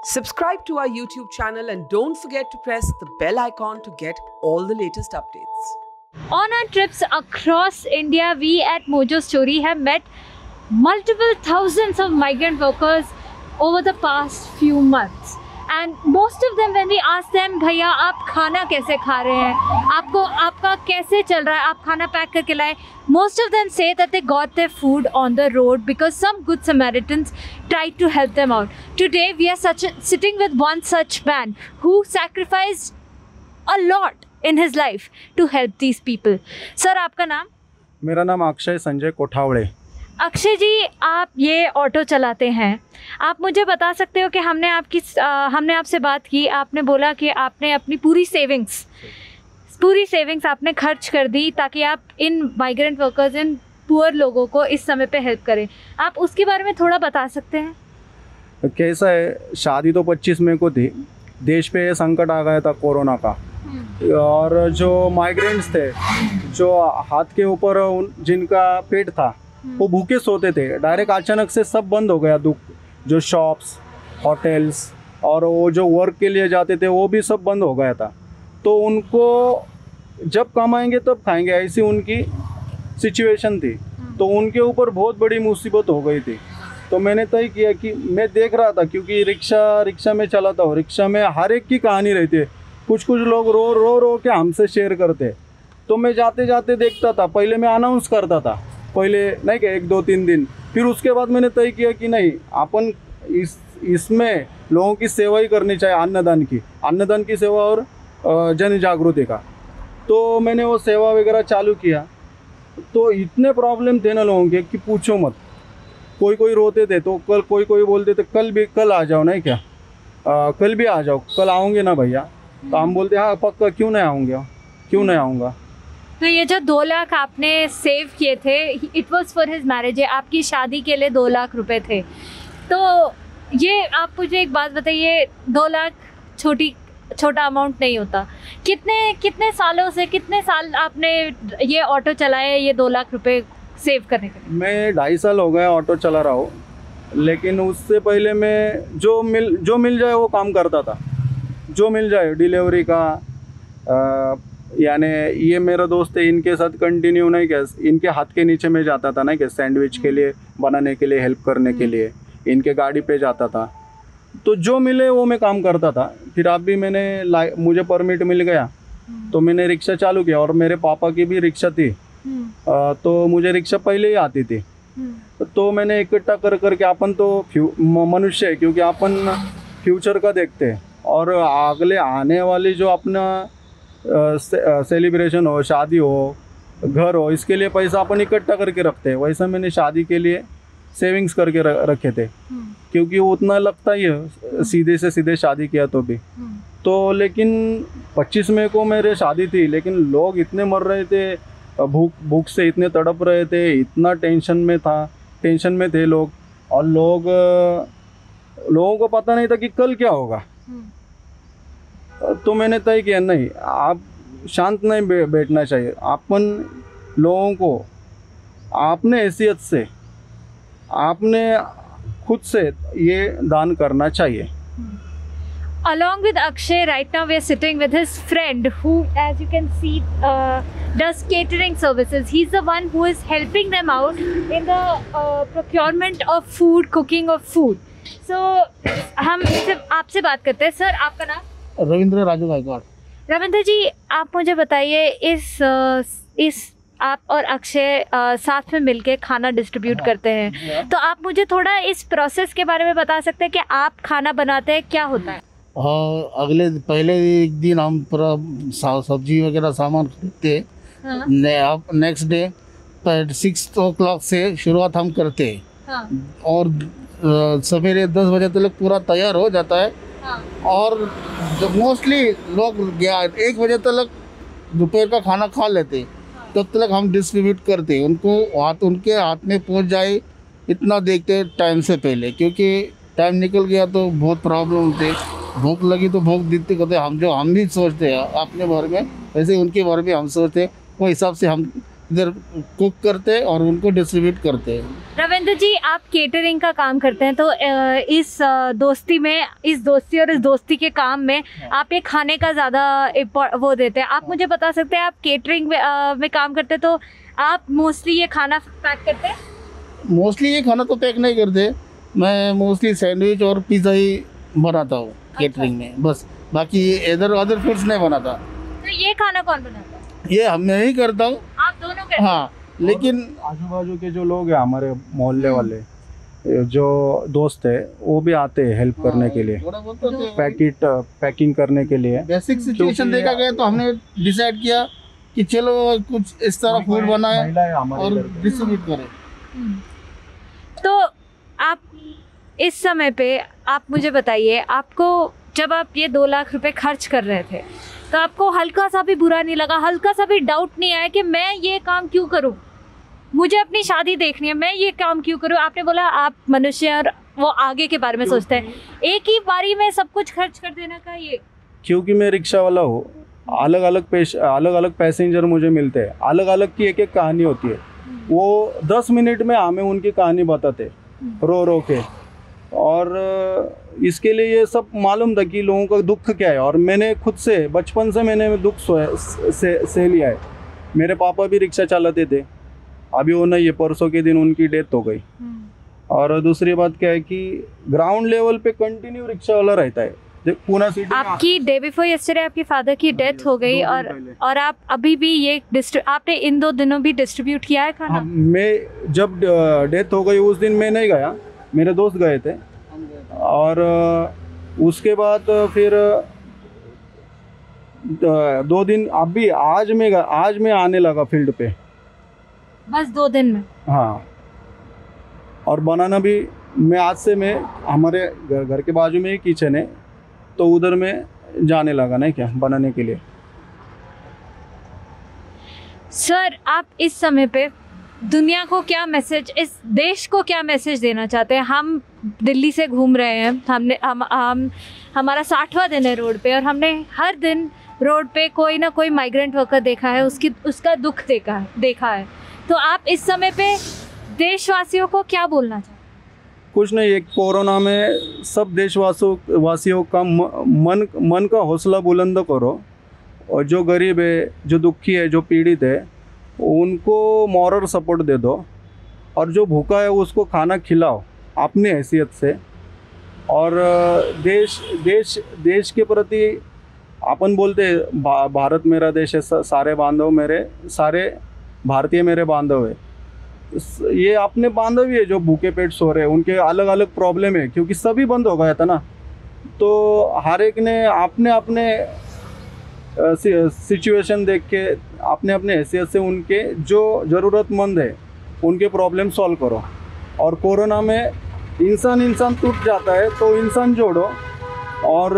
Subscribe to our YouTube channel and don't forget to press the bell icon to get all the latest updates. On our trips across India, we at Mojo Story have met multiple thousands of migrant workers over the past few months. And most of them, when we ask them, भैया आप खाना कैसे खा रहे हैं, आपका कैसे चल रहा है, आप खाना पैक करके लाए, most of them say that they got their food on the road because some good Samaritans tried to help them out. Today we are sitting with one such man who sacrificed a lot in his life to help these people. Sir, आपका नाम? मेरा नाम अक्षय संजय कोठावड़े। अक्षय जी, आप ये auto चलाते हैं, आप मुझे बता सकते हो कि हमने आपसे बात की, आपने बोला कि आपने अपनी पूरी सेविंग्स आपने खर्च कर दी ताकि आप इन माइग्रेंट वर्कर्स, इन पुअर लोगों को इस समय पे हेल्प करें। आप उसके बारे में थोड़ा बता सकते हैं? कैसा है, शादी तो 25 मई को थी, देश पे संकट आ गया था कोरोना का, और जो माइग्रेंट्स थे, जो हाथ के ऊपर जिनका पेट था वो भूखे सोते थे, डायरेक्ट अचानक से सब बंद हो गया। जो शॉप्स, होटल्स और वो जो वर्क के लिए जाते थे वो भी सब बंद हो गया था। तो उनको जब कमाएंगे तब खाएंगे, ऐसी उनकी सिचुएशन थी। तो उनके ऊपर बहुत बड़ी मुसीबत हो गई थी। तो मैंने तय किया कि मैं देख रहा था, क्योंकि रिक्शा में चलाता हूँ, रिक्शा में हर एक की कहानी रहती है। कुछ लोग रो के हमसे शेयर करते। तो मैं जाते जाते देखता था, पहले मैं अनाउंस करता था, पहले नहीं कि 1, 2, 3 दिन, फिर उसके बाद मैंने तय किया कि नहीं, अपन इसमें लोगों की सेवा ही करनी चाहिए, अन्नदान की सेवा और जन जागृति का। तो मैंने वो सेवा वगैरह चालू किया। तो इतने प्रॉब्लम थे ना लोगों के कि पूछो मत। कोई रोते थे, तो कोई बोलते थे कल आ जाओ, नहीं क्या कल भी आ जाओ, कल आओगे ना भैया? तो हम बोलते हाँ पक्का, क्यों नहीं आऊँगा। तो ये जो 2 लाख आपने सेव किए थे, it was for his marriage, आपकी शादी के लिए 2 लाख रुपए थे। तो ये आप मुझे एक बात बताइए, 2 लाख छोटा अमाउंट नहीं होता। कितने साल आपने ये ऑटो चलाया, ये 2 लाख रुपए सेव करने के लिए? मैं 2.5 साल हो गए ऑटो चला रहा हूँ, लेकिन उससे पहले मैं जो मिल जाए वो काम करता था। जो मिल जाए डिलीवरी का, यानी ये मेरा दोस्त है, इनके साथ कंटिन्यू नहीं क्या, इनके हाथ के नीचे में जाता था, नहीं क्या, सैंडविच के लिए बनाने के लिए, हेल्प करने के लिए इनके गाड़ी पे जाता था। तो जो मिले वो मैं काम करता था। फिर अभी मुझे परमिट मिल गया तो मैंने रिक्शा चालू किया, और मेरे पापा की भी रिक्शा थी, तो मुझे रिक्शा पहले ही आती थी। तो मैंने इकट्ठा करके, अपन तो मनुष्य है, क्योंकि अपन फ्यूचर का देखते हैं, और अगले आने वाली जो अपना सेलिब्रेशन हो, शादी हो, घर हो, इसके लिए पैसा अपन इकट्ठा करके रखते हैं। वैसा मैंने शादी के लिए सेविंग्स करके रखे थे, क्योंकि वो उतना लगता ही है सीधे से सीधे शादी किया तो भी। तो लेकिन 25 मई को मेरे शादी थी, लेकिन लोग इतने मर रहे थे, भूख से इतने तड़प रहे थे, इतना टेंशन में थे लोग, और लोगों को पता नहीं था कि कल क्या होगा। तो मैंने तय किया, नहीं, आप शांत नहीं बैठना चाहिए, अपन लोगों को आपने हैसियत से, आपने खुद से ये दान करना चाहिए। Along with Akshay, right now we are sitting with his friend who, as you can see, does catering services. He's the one who is helping them out in the procurement of food, cooking of food. So हम आपसे बात करते हैं। Sir, आपका नाम? रविंद्र राजू गायकवाड़। रविंद्र जी, आप मुझे बताइए, इस आप और अक्षय साथ में मिलके खाना डिस्ट्रीब्यूट करते हैं, तो आप मुझे थोड़ा इस प्रोसेस के बारे में बता सकते हैं कि आप खाना बनाते हैं, क्या होता है? पहले एक दिन हम पूरा सब्जी वगैरह सामान खरीदते, नेक्स्ट डे 6 o'clock से शुरुआत हम करते हैं, और सवेरे 10 बजे तक पूरा तैयार हो जाता है। और जो मोस्टली लोग 1 बजे तक दोपहर का खाना खा लेते, तब तक हम डिस्ट्रीब्यूट करते, उनके हाथ में पहुंच जाए इतना देखते टाइम से पहले, क्योंकि टाइम निकल गया तो बहुत प्रॉब्लम होते। भूख लगी तो भूख दिखते कहते, हम भी सोचते हैं अपने बारे में, वैसे उनके बारे में हम सोचते, वो हिसाब से हम इधर कुक करते और उनको डिस्ट्रीब्यूट करते। रविंद्र जी, आप केटरिंग का काम करते हैं, तो इस दोस्ती में, इस दोस्ती और इस दोस्ती के काम में आप ये खाने का ज़्यादा वो देते हैं। आप मुझे बता सकते हैं, आप केटरिंग में काम करते हैं, तो आप मोस्टली ये खाना पैक करते हैं? मोस्टली ये खाना तो पैक नहीं करते, मैं मोस्टली सैंडविच और पिज़्ज़ा ही बनाता हूँ केटरिंग में, बस। बाकी इधर अदर फूड्स नहीं बनाता। तो ये खाना कौन बनाता है? ये मैं ही करता हूँ। आप दोनों करते हैं? हाँ, लेकिन आजू बाजू के जो लोग हैं हमारे मोहल्ले वाले जो दोस्त है वो भी आते हैं हेल्प करने के लिए, थोड़ा बहुत तो पैकिंग करने के लिए। बेसिक सिचुएशन देखा गया तो हमने डिसाइड किया कि चलो कुछ इस तरह फूड बनाए और डिस्ट्रीब्यूट करें। तो आप इस समय पे आप मुझे बताइए, आपको जब आप ये 2 लाख रुपए खर्च कर रहे थे तो आपको हल्का सा भी बुरा नहीं लगा, हल्का सा भी डाउट नहीं आया कि मैं ये काम क्यों करूं, मुझे अपनी शादी देखनी है, मैं ये काम क्यों करूं? आपने बोला आप मनुष्य और वो आगे के बारे में सोचते हैं, एक ही बारी में सब कुछ खर्च कर देना का ये? क्योंकि मैं रिक्शा वाला हूँ, अलग अलग पैसेंजर मुझे मिलते हैं, अलग अलग की एक एक कहानी होती है। वो 10 मिनट में हमें उनकी कहानी बताते रो रो के, और इसके लिए ये सब मालूम था कि लोगों का दुख क्या है। और मैंने खुद से बचपन से मैंने दुख से लिया है। मेरे पापा भी रिक्शा चलाते थे, अभी वो नहीं है, परसों के दिन उनकी डेथ हो गई। और दूसरी बात क्या है कि ग्राउंड लेवल पे कंटिन्यू रिक्शा वाला रहता है पूना सिटी। आपकी डे बिफोर यस्टरडे आपके फादर की डेथ हो गई, और आप अभी भी ये आपने इन 2 दिनों भी डिस्ट्रीब्यूट किया है खाना? मैं जब डेथ हो गई उस दिन मैं नहीं गया, मेरे दोस्त गए थे। और उसके बाद फिर 2 दिन अभी आज मैं आने लगा फील्ड पे, बस 2 दिन में? हाँ, और बनाना भी मैं आज से मैं हमारे घर के बाजू में ही किचन है तो उधर में जाने लगा नहीं क्या बनाने के लिए। सर, आप इस समय पे दुनिया को क्या मैसेज, इस देश को क्या मैसेज देना चाहते हैं? हम दिल्ली से घूम रहे हैं, हमारा 60वां दिन है रोड पे, और हमने हर दिन रोड पे कोई ना कोई माइग्रेंट वर्कर देखा है, उसका दुख देखा है। तो आप इस समय पे देशवासियों को क्या बोलना चाहते हैं? कुछ नहीं, एक कोरोना में सब देशवासियों का मन का हौसला बुलंद करो, और जो गरीब है, जो दुखी है, जो पीड़ित है, उनको मॉरल सपोर्ट दे दो, और जो भूखा है उसको खाना खिलाओ अपनी हैसियत से। और देश के प्रति अपन बोलते हैं भारत मेरा देश है, सारे भारतीय मेरे बांधव है। ये अपने बांधव ही है जो भूखे पेट सो रहे हैं, उनके अलग अलग प्रॉब्लम है, क्योंकि सभी बंद हो गया था ना। तो हर एक ने अपने सिचुएशन देख के अपने हैसियत से उनके जो ज़रूरतमंद है उनके प्रॉब्लम सॉल्व करो। और कोरोना में इंसान टूट जाता है तो इंसान जोड़ो, और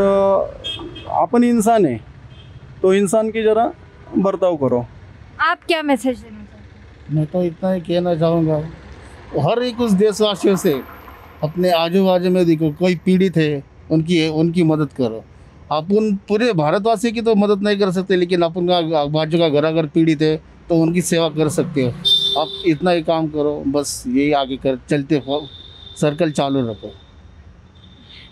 अपन इंसान है तो इंसान की ज़रा बर्ताव करो। आप क्या मैसेज देना चाहते हैं? मैं तो इतना ही कहना चाहूँगा, हर एक उस देशवासियों से अपने आजू बाजू में देखो कोई पीड़ित है, उनकी मदद करो। अपन पूरे भारतवासी की तो मदद नहीं कर सकते, लेकिन अपन का बाजू का घर अगर पीड़ित है तो उनकी सेवा कर सकते हो। आप इतना ही काम करो, बस यही आगे चलते सर्कल चालू रखो।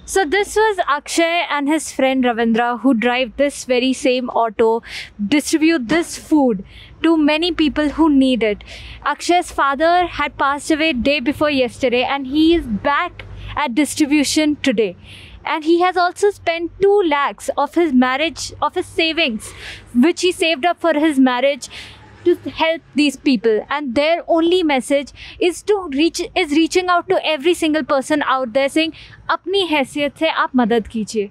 So this was Akshay and his friend Ravindra who drive this very same auto, distribute this food to many people who need it. Akshay's father had passed away day before yesterday, and he is back at distribution today. And he has also spent 2 lakhs of his marriage, of his savings, which he saved up for his marriage, to help these people. And their only message is reaching out to every single person out there, saying अपनी हैसियत से आप मदद कीजिए।